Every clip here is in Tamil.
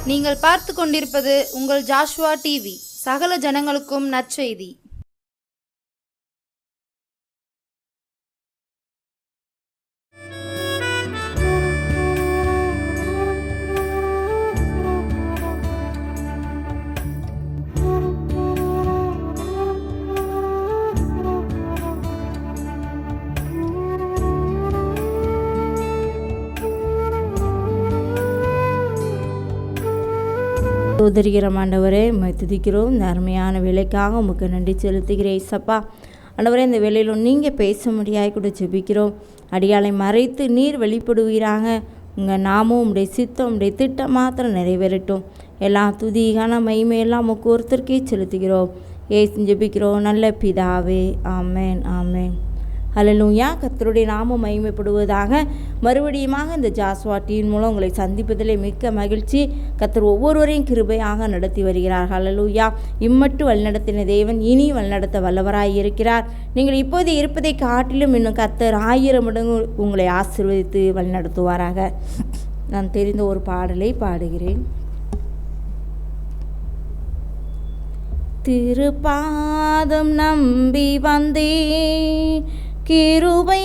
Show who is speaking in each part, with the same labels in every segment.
Speaker 1: நீங்கள் பார்த்து கொண்டிருப்பது உங்கள் ஜாஷுவா டிவி. சகல ஜனங்களுக்கும் நற்செய்தி.
Speaker 2: சோதரிகிற ஆண்டவரே, உம்மை துதிக்கிறோம். இந்த அருமையான வேலைக்காக உமக்கு நன்றி செலுத்துகிறேன் இயேசப்பா. ஆண்டவரே, இந்த வேலையிலும் நீங்கள் பேச முடியாய் கூட ஜெபிக்கிறோம். அடியாளை மறைத்து நீர் வெளிப்படுவீராங்க. உங்கள் நாமும் உடைய சித்தம் உடைய திட்டம் மாத்திரம் நிறைவேறட்டும். எல்லா துதிகான மகிமையெல்லாம் உமக்கு ஒருத்தருக்கே செலுத்துகிறோம். ஏசு ஜெபிக்கிறோம் நல்ல பிதாவே. ஆமேன் ஆமேன். ஹல்லேலூயா. கர்த்தருடைய நாமம் மகிமைப்படுவதாக. மறுபடியுமாக இந்த ஜாஸ்வா டிவியின் மூலம் உங்களை சந்திப்பதிலே மிக்க மகிழ்ச்சி. கர்த்தர் ஒவ்வொருவரையும் கிருபையாக நடத்தி வருகிறார். ஹல்லேலூயா. இம்மட்டு வழிநடத்தின தேவன் இனி வழிநடத்த வல்லவராய் இருக்கிறார். நீங்கள் இப்போது இருப்பதை காட்டிலும் இன்னும் கர்த்தர் 1000 மடங்கு உங்களை ஆசீர்வதித்து வழிநடத்துவாராக. நான் தெரிந்த ஒரு பாடலை பாடுகிறேன். திருப்பாதம் நம்பி வந்தேன், கிருபை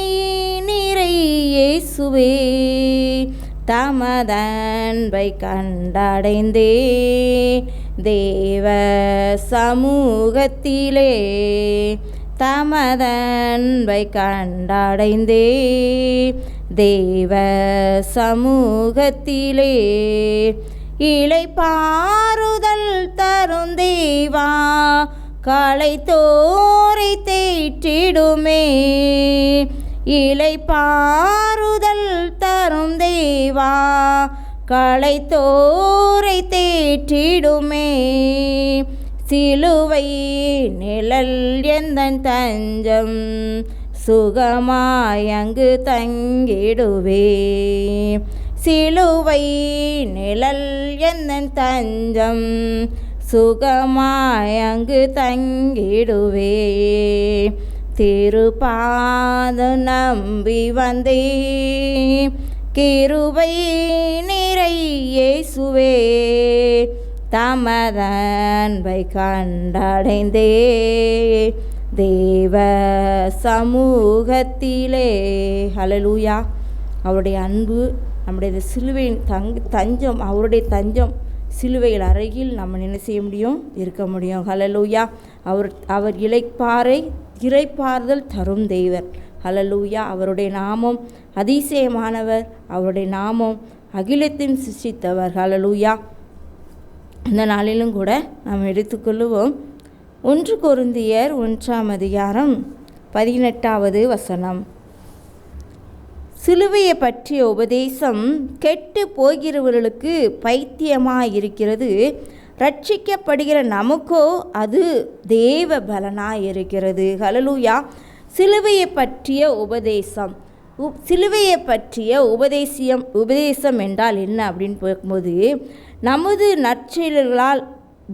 Speaker 2: நிறை இயேசுவே, தமதன்பை கண்டடைந்தே தேவ சமூகத்திலே, தமதன்பை கண்டடைந்தே தேவ சமூகத்திலே, இளைப்பாறுதல் தரும் தேவா களைத்தோரை தேற்றிடுமே, இளைப்பாறுதல் தரும் தேவா களைத்தோரை தேற்றிடுமே, சிலுவை நிழல் எந்தன் தஞ்சம் சுகமாய் அங்கு தங்கிடுவே, சிலுவை நிழல் எந்தன் தஞ்சம் சுகமாய் அங்கு தங்கிடுவே, திருப்பாதம் நம்பி வந்தே கிருபை நிறை இயேசுவே, தமதன்பை கண்டடைந்தே தேவ சமூகத்திலே. ஹல்லேலூயா. அவருடைய அன்பு நம்முடைய சிலுவையின் தஞ்சம், அவருடைய தஞ்சம் சிலுவையில் அருகில் நம்ம என்ன செய்ய முடியும், இருக்க முடியும். ஹல்லேலூயா. அவர் இளைப்பாறுதல் தரும் தெய்வர். ஹல்லேலூயா. அவருடைய நாமம் அதிசயமானவர். அவருடைய நாமம் அகிலத்தையும் சிருஷ்டித்தவர். ஹல்லேலூயா. இந்த நாளிலும் கூட நாம் எடுத்துக்கொள்ளுவோம் 1 கொரிந்தியர் 1:18. சிலுவையை பற்றிய உபதேசம் கெட்டு போகிறவர்களுக்கு பைத்தியமாக இருக்கிறது, ரட்சிக்கப்படுகிற நமக்கோ அது தேவ பலனாக இருக்கிறது. ஹல்லேலூயா. சிலுவையை பற்றிய உபதேசம், சிலுவையை பற்றிய உபதேசம் என்றால் என்ன அப்படின்னு பார்க்கும்போது, நமது நற்செயல்களால்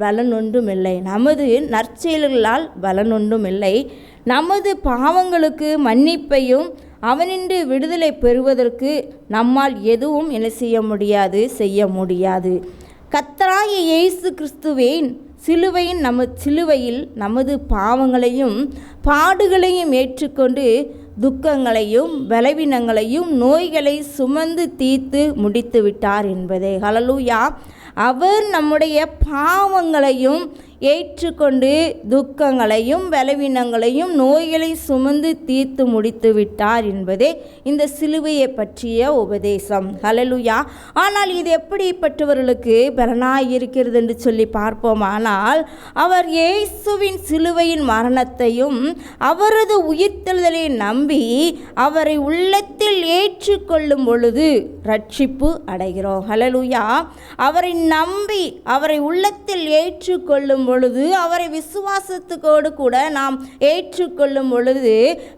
Speaker 2: பலன் ஒன்றும் இல்லை, நமது நற்செயல்களால் பலன் ஒன்றும் இல்லை, நமது பாவங்களுக்கு மன்னிப்பையும் அவனின்று விடுதலை பெறுவதற்கு நம்மால் எதுவும் என்ன செய்ய முடியாது. கர்த்தராகிய இயேசு கிறிஸ்துவின் சிலுவையில் நமது பாவங்களையும் பாடுகளையும் ஏற்றுக்கொண்டு துக்கங்களையும் பலவீனங்களையும் நோய்களை சுமந்து தீர்த்து முடித்து விட்டார் என்பதே. ஹல்லேலூயா. அவர் நம்முடைய பாவங்களையும் ஏற்றுக்கொண்டு துக்கங்களையும் பலவீனங்களையும் நோய்களை சுமந்து தீர்த்து முடித்து விட்டார் என்பதே இந்த சிலுவையை பற்றிய உபதேசம். ஹல்லேலூயா. ஆனால் இது எப்படிப்பட்டவர்களுக்கு பலனாய் இருக்கிறது என்று சொல்லி பார்ப்போமானால், அவர் இயேசுவின் சிலுவையின் மரணத்தையும் அவரது உயிர்த்தெழுதலை நம்பி அவரை உள்ளத்தில் ஏற்றுக்கொள்ளும் பொழுது ரட்சிப்பு அடைகிறோம். ஹல்லேலூயா. அவரை நம்பி அவரை உள்ளத்தில் ஏற்றுக்கொள்ளும் பொழுது, அவரை விசுவாசத்துக்கோடு கூட நாம் ஏற்றுக்கொள்ளும் பொழுது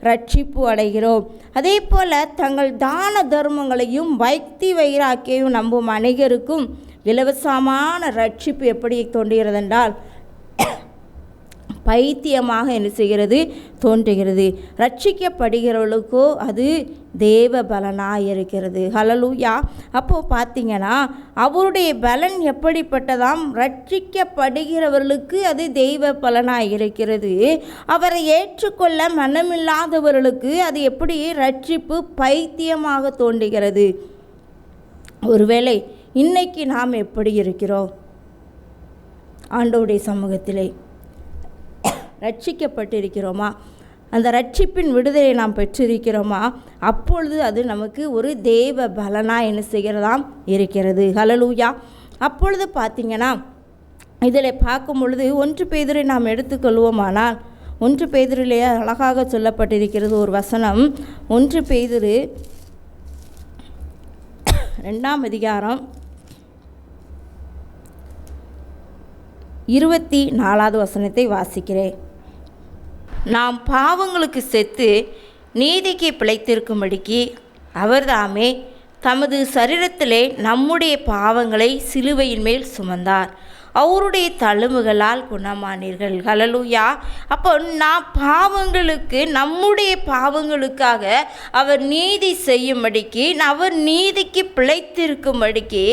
Speaker 2: ரட்சிப்பு அடைகிறோம். அதே போல தங்கள் தான தர்மங்களையும் பக்தி வைராக்கியையும் நம்பும் அனைவருக்கும் இலவசமான ரட்சிப்பு எப்படி தோன்றுகிறது என்றால், பைத்தியமாக என்ன செய்கிறது? தோன்றுகிறது. ரட்சிக்கப்படுகிறவர்களுக்கோ அது தேவ பலனாக இருக்கிறது. ஹல்லேலூயா. அப்போது பார்த்தீங்கன்னா அவருடைய பலன் எப்படிப்பட்டதாம்? ரட்சிக்கப்படுகிறவர்களுக்கு அது தெய்வ பலனாக இருக்கிறது. அவரை ஏற்றுக்கொள்ள மனமில்லாதவர்களுக்கு அது எப்படி? ரட்சிப்பு பைத்தியமாக தோன்றுகிறது. ஒருவேளை இன்னைக்கு நாம் எப்படி இருக்கிறோம்? ஆண்டவருடைய சமூகத்திலே ரட்சிக்கப்பட்டிருக்கிறோமா? அந்த ரட்சிப்பின் விடுதலை நாம் பெற்றிருக்கிறோமா? அப்பொழுது அது நமக்கு ஒரு தேவ பலனாக என்ன செய்கிறதாம்? இருக்கிறது. ஹல்லேலூயா. அப்பொழுது பார்த்திங்கன்னா இதில் பார்க்கும் பொழுது 1 பேதுரை நாம் எடுத்துக்கொள்வோமானால் 1 பேதுருவிலே அழகாக சொல்லப்பட்டிருக்கிறது ஒரு வசனம். 1 பேதுரு 2ஆம் அதிகாரம் 24வது வசனத்தை வாசிக்கிறேன். நாம் பாவங்களுக்கு செத்து நீதிக்கு பிழைத்திருக்கும்படிக்கு அவர்தாமே தமது சரீரத்திலே நம்முடைய பாவங்களை சிலுவையின் மேல் சுமந்தார். அவருடைய தழும்புகளால் குணமானீர்கள். ஹல்லேலூயா. அப்போ நாம் பாவங்களுக்கு, நம்முடைய பாவங்களுக்காக அவர் நீதி செய்யும்படிக்கு, அவர் நீதிக்கு பிழைத்திருக்கும்படிக்கு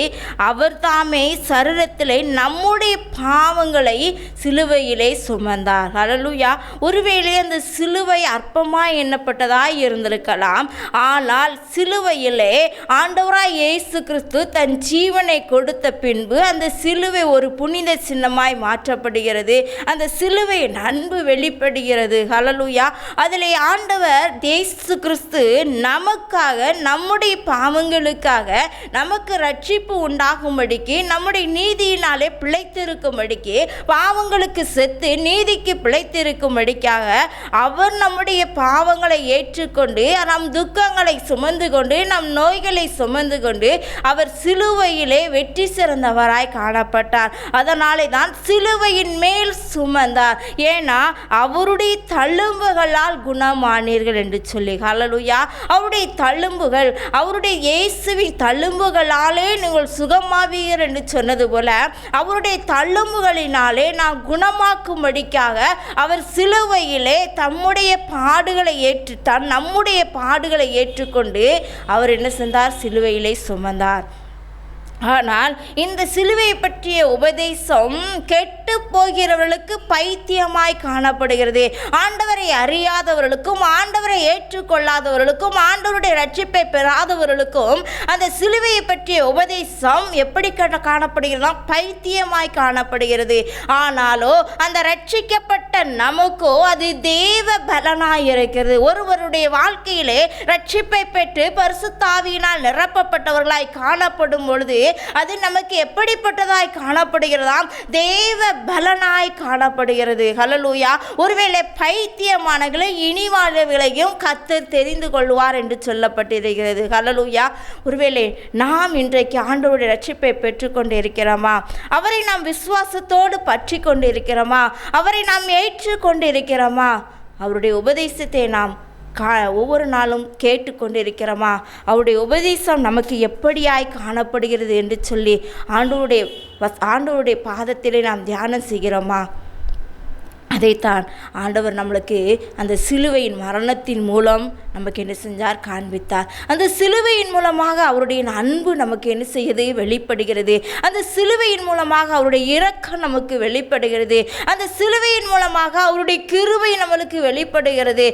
Speaker 2: அவர் தாமே சரீரத்திலே நம்முடைய பாவங்களை சிலுவையிலே சுமந்தார். ஹல்லேலூயா. ஒருவேளை அந்த சிலுவை அற்பமாய் எண்ணப்பட்டதாய் இருந்திருக்கலாம். ஆனால் சிலுவையிலே ஆண்டவராய் இயேசு கிறிஸ்து தன் ஜீவனை கொடுத்த பின்பு அந்த சிலுவை ஒரு புனித சின்னமாய் மாற்றப்படுகிறது. அந்த சிலுவையின் அன்பு வெளிப்படுகிறது. ஹல்லேலூயா. அதில் ஆண்டவர் இயேசு கிறிஸ்து நமக்காக, நம்முடைய பாவங்களுக்காக நமக்கு ரட்சிப்பு உண்டாகும்படிக்கு, நம்முடைய நீதியினாலே பிழைத்திருக்கும்படிக்கு, பாவங்களுக்கு செத்து நீதிக்கு பிழைத்திருக்கும்படிக்காக அவர் நம்முடைய பாவங்களை ஏற்றுக்கொண்டு, நம் துக்கங்களை சுமந்து கொண்டு, நம் நோய்களை சுமந்து கொண்டு அவர் சிலுவையிலே வெற்றி சிறந்தவராய் காணப்பட்டார். அதனாலே தான் சிலுவையின் மேல் சுமந்தார். ஏன்னா அவருடைய தழும்புகளால் குணமானீர்கள் என்று சொல்லி. ஹல்லேலூயா. அவருடைய தழும்புகள், அவருடைய இயேசுவின் தழும்புகளாலே நீங்கள் சுகமாவீர்கள் என்று சொன்னது போல அவருடைய தழும்புகளினாலே நாம் குணமாக்கும்படிக்காக அவர் சிலுவையிலே தம்முடைய பாடுகளை நம்முடைய பாடுகளை ஏற்றுக்கொண்டு அவர் என்ன செய்தார்? சிலுவையிலே சுமந்தார். ஆனால் இந்த சிலுவையை பற்றிய உபதேசம் கெட்டு போகிறவர்களுக்கு பைத்தியமாய் காணப்படுகிறது. ஆண்டவரை அறியாதவர்களுக்கும், ஆண்டவரை ஏற்றுக்கொள்ளாதவர்களுக்கும், ஆண்டவருடைய ரட்சிப்பை பெறாதவர்களுக்கும் அந்த சிலுவையை பற்றிய உபதேசம் எப்படி காணப்படுகிறதா? பைத்தியமாய் காணப்படுகிறது. ஆனாலோ அந்த ரட்சிக்கப்பட்ட நமக்கோ அது தேவ பலனாய் இருக்கிறது. ஒருவருடைய வாழ்க்கையிலே ரட்சிப்பை பெற்று பரிசுத்த ஆவியினால் நிரப்பப்பட்டவர்களாய் காணப்படும் பொழுது அது நமக்கு எப்படிப்பட்டதாய் காணப்படுகிறதாம்? தேவ பலனாய் காணப்படுகிறது. ஹல்லேலூயா. ஒருவேளை பைத்தியமானவர்களை இனிவாழ்விலையும் கர்த்தர் தெரிந்து கொள்வார் என்று சொல்லப்பட்டிருக்கிறது. ஹல்லேலூயா. ஒருவேளை நாம் இன்றைக்கு ஆண்டவருடைய ரட்சிப்பை பெற்றுக்கொண்டு இருக்கிறோமா? அவரை நாம் விசுவாசத்தோடு பற்றி கொண்டு இருக்கிறோமா? அவரை நாம் ஏற்றுக்கொண்டு இருக்கிறோமா? அவருடைய உபதேசத்தை நாம் ஒவ்வொரு நாளும் கேட்டுக்கொண்டு இருக்கிறோமா? அவருடைய உபதேசம் நமக்கு எப்படியாய் காணப்படுகிறது என்று சொல்லி ஆண்டவருடைய பாதத்திலே நாம் தியானம் செய்கிறோமா? அதைத்தான் ஆண்டவர் நம்மளுக்கு அந்த சிலுவையின் மரணத்தின் மூலம் நமக்கு என்ன செஞ்சார்? காண்பித்தார். அந்த சிலுவையின் மூலமாக அவருடைய அன்பு நமக்கு என்ன செய்யுது? வெளிப்படுகிறது. அந்த சிலுவையின் மூலமாக அவருடைய இரக்கம் நமக்கு வெளிப்படுகிறது. அந்த சிலுவையின் மூலமாக அவருடைய கிருபை நம்மளுக்கு வெளிப்படுகிறது.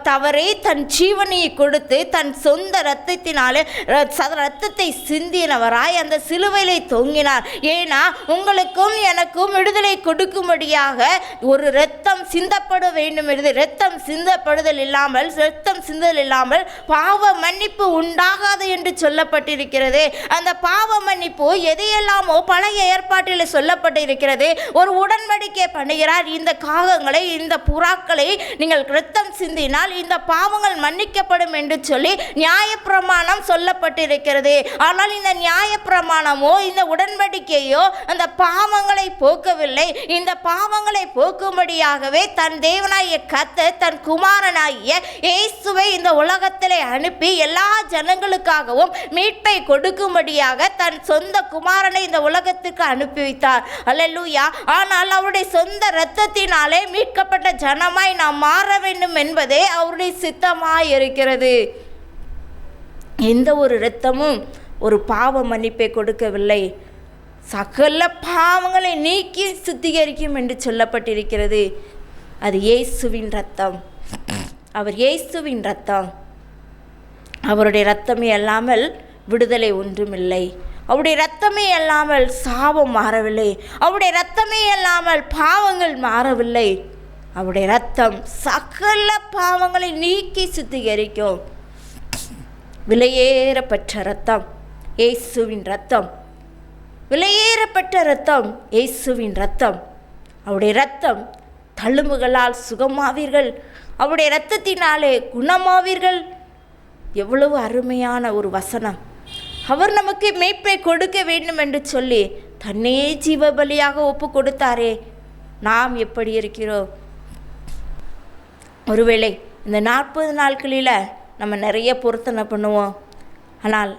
Speaker 2: தவறே தன் ஜீவனையை கொடுத்து தன் சொந்த இரத்தத்தினாலே இரத்தத்தை சிந்தினவராய் அந்த சிலுவையிலே தொங்கினார். ஏன்னா உங்களுக்கும் எனக்கும் விடுதலை கொடுக்கும்படியாக ஒரு இரத்தம் சிந்தப்பட வேண்டும் என்று, இரத்தம் சிந்தப்படுதல் இல்லாமல், இரத்தம் சிந்துதல் இல்லாமல் பாவ மன்னிப்பு உண்டாகாது என்று சொல்லப்பட்டிருக்கிறது. அந்த பாவ மன்னிப்பு எதையெல்லாமோ பழைய ஏற்பாட்டில் சொல்லப்பட்டிருக்கிறது. ஒரு உடன்படிக்கை பண்ணுகிறார். இந்த காகங்களை, இந்த புறாக்களை நீங்கள் இரத்தம் சிந்தினால் இந்த பாவங்கள் மன்னிக்கப்படும் என்று சொல்லி நியாயப்பிரமாணம் சொல்லப்பட்டிருக்கிறது. ஆனால் இந்த நியாயப்பிரமாணமோ இந்த உடன்படிக்கையோ அந்த பாவங்களை போக்கவில்லை. இந்த பாவங்களை போக்கும்படியாக கொடுக்கும்படியாகவே தன் தேவனாகிய கர்த்தர் தன் குமாரனாகிய இயேசுவை இந்த உலகத்திலே அனுப்பி எல்லா ஜனங்களுக்காகவும் மீட்பை கொடுக்கும்படியாக தன் சொந்த குமாரனை இந்த உலகத்துக்கு அனுப்பி வைத்தார். அல்லேலூயா. ஆனால் அவருடைய சொந்த இரத்தத்தினாலே மீட்கப்பட்ட ஜனமாய் நாம் மாற வேண்டும் என்பதே அவருடைய சித்தமாய் இருக்கிறது. எந்த ஒரு இரத்தமும் ஒரு பாவ மன்னிப்பை கொடுக்கவில்லை, சகல பாவங்களை நீக்கி சுத்திகரிக்கும் என்று சொல்லப்பட்டிருக்கிறது. அது இயேசுவின் இரத்தம். அவர் இயேசுவின் இரத்தம். அவருடைய இரத்தமே அல்லாமல் விடுதலை ஒன்றுமில்லை. அவருடைய இரத்தமே அல்லாமல் சாபம் மாறவில்லை. அவருடைய இரத்தமே அல்லாமல் பாவங்கள் மாறவில்லை. அவருடைய இரத்தம் சகல பாவங்களை நீக்கி சுத்திகரிக்கும். விலையேறப்பட்ட இரத்தம் இயேசுவின் இரத்தம். விலையேறப்பட்ட இரத்தம் இயேசுவின் இரத்தம். அவருடைய இரத்தம் தழும்புகளால் சுகமாவீர்கள், அவருடைய இரத்தத்தினாலே குணமாவீர்கள். எவ்வளவு அருமையான ஒரு வசனம். அவர் நமக்கு மீட்பை கொடுக்க வேண்டும் என்று சொல்லி தன்னே ஜீவபலியாக ஒப்பு கொடுத்தாரே. நாம் எப்படி இருக்கிறோம்? ஒருவேளை இந்த 40 நாட்களில் நம்ம நிறைய பொருத்தனை பண்ணுவோம். ஆனால்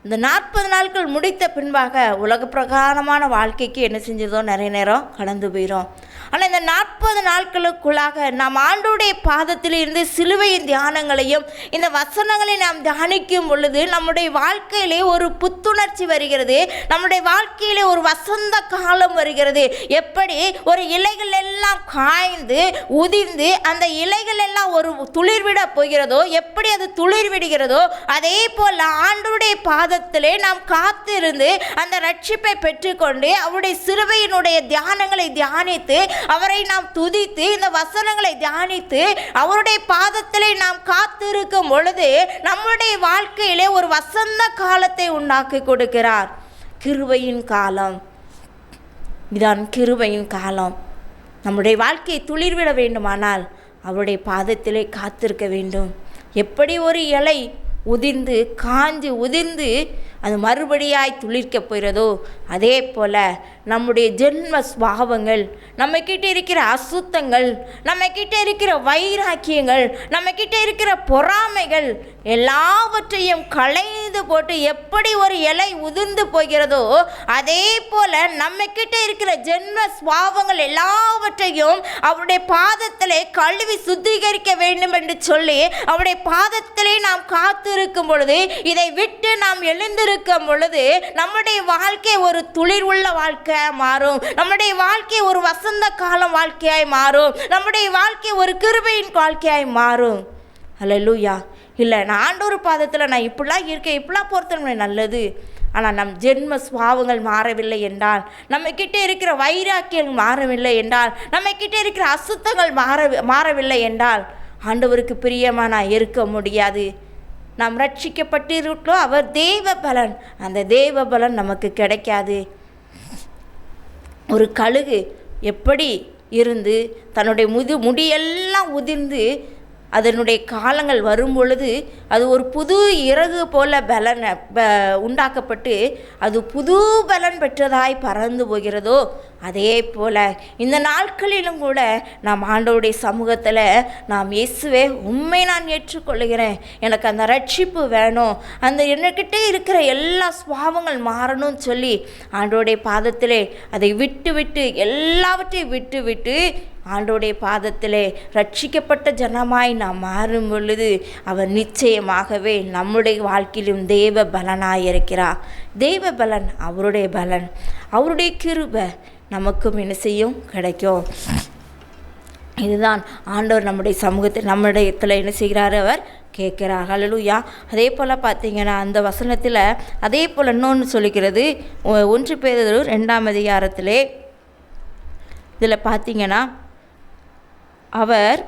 Speaker 2: இந்த 40 நாட்கள் முடித்த பின்பாக உலக பிரகாரமான வாழ்க்கைக்கு என்ன செஞ்சதோ நிறைய நேரம் கடந்து போயிடும். ஆனால் இந்த 40 நாட்களுக்குள்ளாக நாம் ஆண்டவருடைய பாதத்தில் இருந்து சிலுவையின் தியானங்களையும் இந்த வசனங்களை நாம் தியானிக்கும் பொழுது நம்முடைய வாழ்க்கையிலே ஒரு புத்துணர்ச்சி வருகிறது. நம்முடைய வாழ்க்கையிலே ஒரு வசந்த காலம் வருகிறது. எப்படி ஒரு இலைகள் எல்லாம் காய்ந்து உதிர்ந்து அந்த இலைகள் எல்லாம் ஒரு துளிர்விட போகிறதோ, எப்படி அது துளிர் விடுகிறதோ, அதே போல் ஆண்டவருடைய பாதத்திலே நாம் காத்திருந்து அந்த ரட்சிப்பை பெற்றுக்கொண்டு அவருடைய சிலுவையினுடைய தியானங்களை தியானித்து அவரை நாம் துதித்து இந்த வசனங்களை தியானித்து அவருடைய பாதத்திலே நாம் காத்திருக்கும் பொழுது நம்முடைய வாழ்க்கையிலே ஒரு வசந்த காலத்தை உண்டாக்கி கொடுக்கிறார். கிருபையின் காலம். இதான் கிருபையின் காலம். நம்முடைய வாழ்க்கையை துளிர்விட வேண்டுமானால் அவருடைய பாதத்திலே காத்திருக்க வேண்டும். எப்படி ஒரு இலை உதிர்ந்து காஞ்சி உதிர்ந்து அது மறுபடியாய் துளிர்க்க போகிறதோ, அதே போல் நம்முடைய ஜென்ம சுபாவங்கள், நம்மக்கிட்ட இருக்கிற அசுத்தங்கள், நம்மக்கிட்ட இருக்கிற வைராக்கியங்கள், நம்மக்கிட்ட இருக்கிற பொறாமைகள் எல்லாவற்றையும் களைந்து போட்டு எப்படி ஒரு இலை உதிர்ந்து போகிறதோ, அதே போல் நம்மக்கிட்ட இருக்கிற ஜென்ம சுபாவங்கள் எல்லாவற்றையும் அவருடைய பாதத்திலே கழுவி சுத்திகரிக்க வேண்டும் என்று சொல்லி அவருடைய பாதத்திலே நாம் காத்திருக்கும் பொழுது, இதை விட்டு நாம் எழுந்திருக்கும் பொழுது நம்முடைய வாழ்க்கை ஒரு துளிர் உள்ள வாழ்க்கையாய் மாறும். நம்முடைய வாழ்க்கை ஒரு வசந்த காலம் வாழ்க்கையாய் மாறும். நம்முடைய வாழ்க்கை ஒரு கிருபையின் வாழ்க்கையாய் மாறும். அல்லேலூயா. இல்லை, நான் ஆண்டவர் பாதத்தில் நான் இப்படிலாம் இருக்கேன், இப்படிலாம் பொறுத்தவரை நல்லது. ஆனால் நம் ஜென்ம சுபாவங்கள் மாறவில்லை என்றால், நம்மக்கிட்ட இருக்கிற வைராக்கியங்கள் மாறவில்லை என்றால், நம்மக்கிட்ட இருக்கிற அசுத்தங்கள் மாறவில்லை என்றால் ஆண்டவருக்கு பிரியமாக நான் இருக்க முடியாது. நாம் ரட்சிக்கப்பட்டிருக்கிறோம், அவர் தேவ பலன். அந்த தேவ பலன் நமக்கு கிடைக்காது. ஒரு கழுகு எப்படி இருந்து தன்னுடைய முடியெல்லாம் உதிர்ந்து அதனுடைய காலங்கள் வரும் பொழுது அது ஒரு புது இறகு போல பலன் உண்டாக்கப்பட்டு அது புது பலன் பெற்றதாய் பறந்து போகிறதோ, அதே போல் இந்த நாட்களிலும் கூட நாம் ஆண்டவருடைய சமூகத்தில் நாம் இயேசுவே உண்மை நான் ஏற்றுக்கொள்கிறேன், எனக்கு அந்த ரட்சிப்பு வேணும், அந்த என்கிட்ட இருக்கிற எல்லா சுபாவங்கள் மாறணும்னு சொல்லி ஆண்டவருடைய பாதத்திலே அதை விட்டு எல்லாவற்றையும் விட்டு ஆண்டவருடைய பாதத்திலே ரட்சிக்கப்பட்ட ஜனமாய் நாம் மாறும் பொழுது அவர் நிச்சயமாகவே நம்முடைய வாழ்க்கையிலும் தேவ பலனாயிருக்கிறார். தேவ பலன் அவருடைய பலன், அவருடைய கிருபை நமக்கும் என்ன செய்யும், கிடைக்கும். இதுதான் ஆண்டவர் நம்முடைய சமூகத்தில் நம்முடைய இடத்துல என்ன செய்கிறார், அவர் கேட்குறார். ஹல்லேலூயா. அதே போல் பார்த்தீங்கன்னா அந்த வசனத்தில் அதே போல் இன்னொன்று சொல்லிக்கிறது. 1 பேதுரு 2ஆம் அதிகாரத்திலே இதில் பார்த்தீங்கன்னா அவர்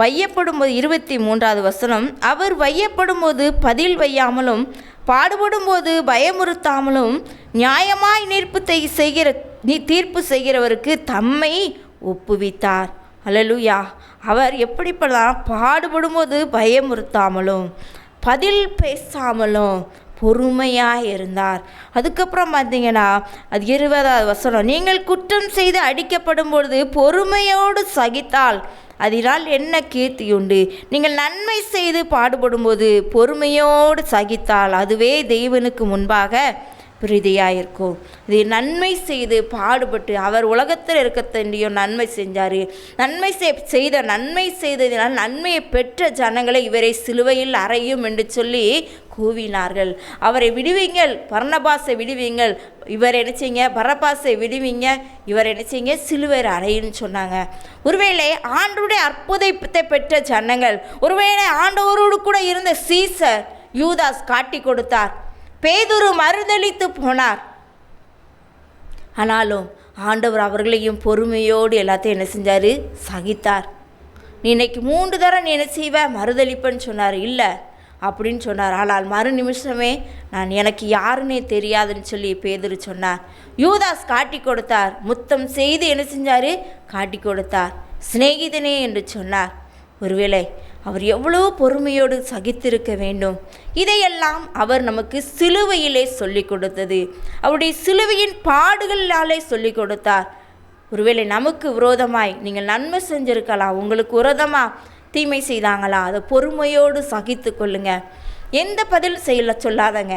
Speaker 2: வையப்படும்போது 23வது வசனம், அவர் வையப்படும்போது பதில் வையாமலும் பாடுபடும்போது பயமுறுத்தாமலும் நியாயமாய் தீர்ப்பு செய்கிறவருக்கு தம்மை ஒப்புவித்தார். அல்லேலூயா. அவர் எப்படிப்படலாம், பாடுபடும்போது பயமுறுத்தாமலும் பதில் பேசாமலும் பொறுமையாக இருந்தார். அதுக்கப்புறம் பார்த்தீங்கன்னா அது 20வது வசனம், நீங்கள் குற்றம் செய்து அடிக்கப்படும் பொழுது பொறுமையோடு சகித்தால் அதனால் என்ன கீர்த்தியுண்டு? நீங்கள் நன்மை செய்து பாடுபடும்போது பொறுமையோடு சகித்தால் அதுவே தேவனுக்கு முன்பாக பிரீதியாயிருக்கும். இது நன்மை செய்து பாடுபட்டு அவர் உலகத்தில் இருக்கத்தண்டியும் நன்மை செஞ்சார். நன்மை செய்ததினால் நன்மையை பெற்ற ஜனங்களை இவரை சிலுவையில் அறையும் என்று சொல்லி கூவினார்கள். அவரை விடுவீங்கள், பர்னபாசை விடுவீங்கள், இவர் என்ன செய்யுங்க, பரபாசை விடுவீங்க, இவர் என்ன செய்யுங்க, சிலுவையில் அறையுன்னு சொன்னாங்க. ஒருவேளை ஆண்டவருடைய அற்புதத்தை பெற்ற ஜனங்கள், ஒருவேளை ஆண்டவரோடு கூட இருந்த சீசர் யூதாஸ் காட்டி கொடுத்தார், பேதுரு மறுதலித்து போனார். ஆனாலும் ஆண்டவர் அவர்களையும் பொறுமையோடு எல்லாத்தையும் என்ன செஞ்சார், சகித்தார். நீ இன்னைக்கு 3 தடவை நீ என்ன செய்வ, மறுதளிப்பன்னு சொன்னார். இல்லை அப்படின்னு சொன்னார். ஆனால் மறு நிமிஷமே எனக்கு யாருன்னே தெரியாதுன்னு சொல்லி பேதுரு சொன்னார். யூதாஸ் காட்டி கொடுத்தார், முத்தம் செய்து என்ன செஞ்சார், காட்டி கொடுத்தார், சிநேகிதனே என்று சொன்னார். ஒருவேளை அவர் எவ்வளோ பொறுமையோடு சகித்திருக்க வேண்டும். இதையெல்லாம் அவர் நமக்கு சிலுவையிலே சொல்லி கொடுத்தது, அவருடைய சிலுவையின் பாடுகளாலே சொல்லி கொடுத்தார். ஒருவேளை நமக்கு விரோதமாய் நீங்கள் நன்மை செஞ்சுருக்கலாம், உங்களுக்கு விரோதமாக தீமை செய்தாங்களா, அதை பொறுமையோடு சகித்து கொள்ளுங்க. எந்த பதில் செய்யல சொல்லாதங்க,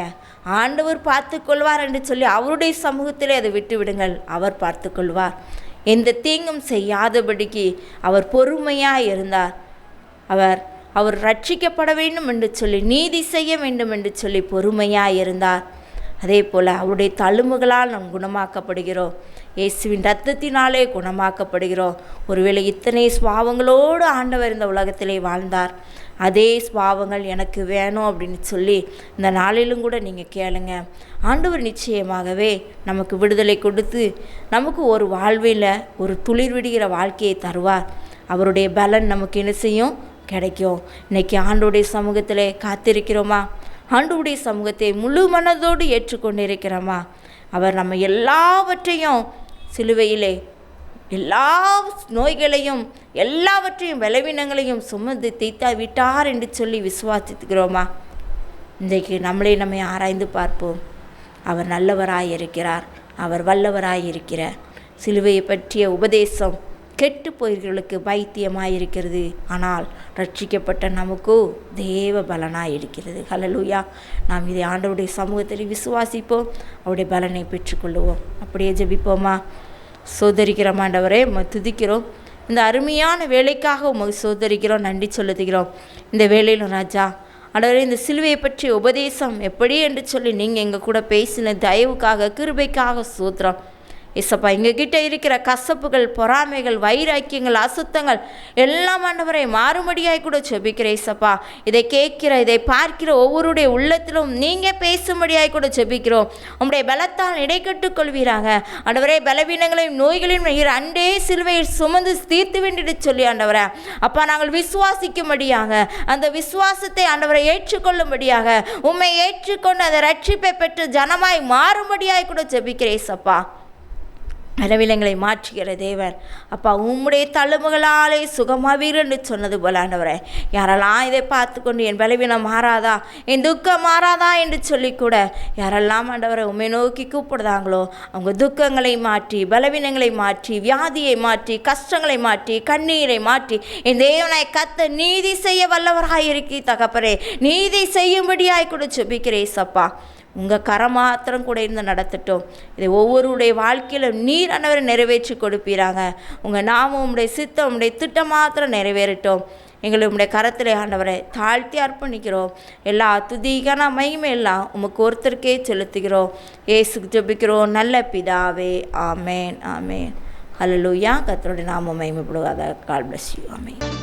Speaker 2: ஆண்டவர் பார்த்து கொள்வார் என்று சொல்லி அவருடைய சமூகத்திலே அதை விட்டு விடுங்கள், அவர் பார்த்து கொள்வார். எந்த தீங்கும் செய்யாதபடிக்கு அவர் பொறுமையாக இருந்தார். அவர் ரட்சிக்கப்பட வேண்டும் என்று சொல்லி, நீதி செய்ய வேண்டும் என்று சொல்லி பொறுமையாக இருந்தார். அதே போல் அவருடைய தழும்புகளால் நாம் குணமாக்கப்படுகிறோம், இயேசுவின் இரத்தத்தினாலே குணமாக்கப்படுகிறோம். ஒருவேளை இத்தனை சுபாவங்களோடு ஆண்டவர் இந்த உலகத்திலே வாழ்ந்தார், அதே சுபாவங்கள் எனக்கு வேணும் அப்படின்னு சொல்லி இந்த நாளிலும் கூட நீங்கள் கேளுங்க. ஆண்டவர் நிச்சயமாகவே நமக்கு விடுதலை கொடுத்து நமக்கு ஒரு வாழ்வில் ஒரு துளிர் விடுகிற வாழ்க்கையை தருவார். அவருடைய பலன் நமக்கு என்ன செய்யும், கிடைக்கும். இன்றைக்கி ஆண்டவருடைய சமூகத்தில் காத்திருக்கிறோமா? ஆண்டவருடைய சமூகத்தை முழு மனதோடு ஏற்றுக்கொண்டிருக்கிறோமா? அவர் நம்ம எல்லாவற்றையும் சிலுவையிலே எல்லா நோய்களையும் எல்லாவற்றையும் பலவீனங்களையும் சுமந்து தீர்த்து விட்டார் என்று சொல்லி விசுவாசிக்கிறோமா? இன்றைக்கு நம்மை ஆராய்ந்து பார்ப்போம். அவர் நல்லவராயிருக்கிறார், அவர் வல்லவராயிருக்கிறார். சிலுவையை பற்றிய உபதேசம் கெட்டு போயவர்களுக்கு பைத்தியமாயிருக்கிறது, ஆனால் ரட்சிக்கப்பட்ட நமக்கோ தேவ பலனாயிருக்கிறது. ஹல்லேலூயா. நாம் இதை ஆண்டவருடைய சமூகத்தில் விசுவாசிப்போம், அவருடைய பலனை பெற்றுக்கொள்ளுவோம். அப்படியே ஜெபிப்போமா? சோதரிக்கிறோம் ஆண்டவரே, துதிக்கிறோம். இந்த அருமையான வேலைக்காக உமக்கு சோதரிக்கிறோம், நன்றி செலுத்துகிறோம். இந்த வேலையிலும் ராஜா ஆண்டவரே, இந்த சிலுவையை பற்றிய உபதேசம் எப்படி என்று சொல்லி நீங்கள் எங்கள் கூட பேசின தயவுக்காக கிருபைக்காக சோத்திரம். இசப்பா, எங்ககிட்ட இருக்கிற கசப்புகள், பொறாமைகள், வைராக்கியங்கள், அசுத்தங்கள் எல்லாம் ஆண்டவரை மாறுபடியாய் கூட ஜெபிக்கிறேன். இசப்பா, இதை கேட்கிற இதை பார்க்கிற ஒவ்வொருடைய உள்ளத்திலும் நீங்கள் பேசும்படியாய் கூட ஜெபிக்கிறோம். உங்களுடைய பலத்தால் இடைக்கட்டுக் கொள்வீராங்க ஆண்டவரே. பலவீனங்களையும் நோய்களையும் அண்டே சிலுவையில் சுமந்து தீர்த்து வேண்டிட்டு சொல்லி ஆண்டவரே, அப்பா நாங்கள் விசுவாசிக்கும்படியாக அந்த விசுவாசத்தை ஆண்டவரை ஏற்றுக்கொள்ளும்படியாக உம்மை ஏற்றுக்கொண்டு அந்த ரட்சிப்பை பெற்று ஜனமாய் மாறும்படியாய் கூட ஜெபிக்கிறேன். இசப்பா, பலவீனங்களை மாற்றுகிற தேவன் அப்பா, உம்முடைய தழும்புகளாலே சுகமாவீர் என்று சொன்னது போல ஆண்டவரே, யாரெல்லாம் இதை பார்த்து கொண்டு என் பலவீனம் மாறாதா, என் துக்கம் மாறாதா என்று சொல்லிக்கூட யாரெல்லாம் ஆண்டவரை உம்மை நோக்கி கூப்பிடுதாங்களோ அவங்க துக்கங்களை மாற்றி, பலவீனங்களை மாற்றி, வியாதியை மாற்றி, கஷ்டங்களை மாற்றி, கண்ணீரை மாற்றி என் தேவனாய் கத்த நீதி செய்ய வல்லவராக இருக்கி தகப்பரே, நீதி செய்யும்படியாய் கூட ஜெபிக்கிறேன். சப்பா, உங்கள் கரமாத்திரம் கூட இருந்து நடத்தட்டும். இதை ஒவ்வொருடைய வாழ்க்கையில் நீர் ஆண்டவரை நிறைவேற்றி கொடுப்பீராங்க. உங்கள் நாமம் உம்முடைய சித்தம் உம்முடைய திட்டம் மாத்திரம் நிறைவேறட்டும். எங்களை உம்முடைய கரத்தில் ஆண்டவரை தாழ்த்தி அர்ப்பணிக்கிறோம். எல்லா துதிக்கான மகிமை எல்லாம் உமக்கு ஒருத்தருக்கே செலுத்துகிறோம். இயேசுக்கு ஜெபிக்கிறோம் நல்ல பிதாவே, ஆமேன் ஆமேன். ஹல்லேலூயா. கர்த்தருடைய நாமம் மகிமைப்படுவதாக. God bless you. ஆமேன்.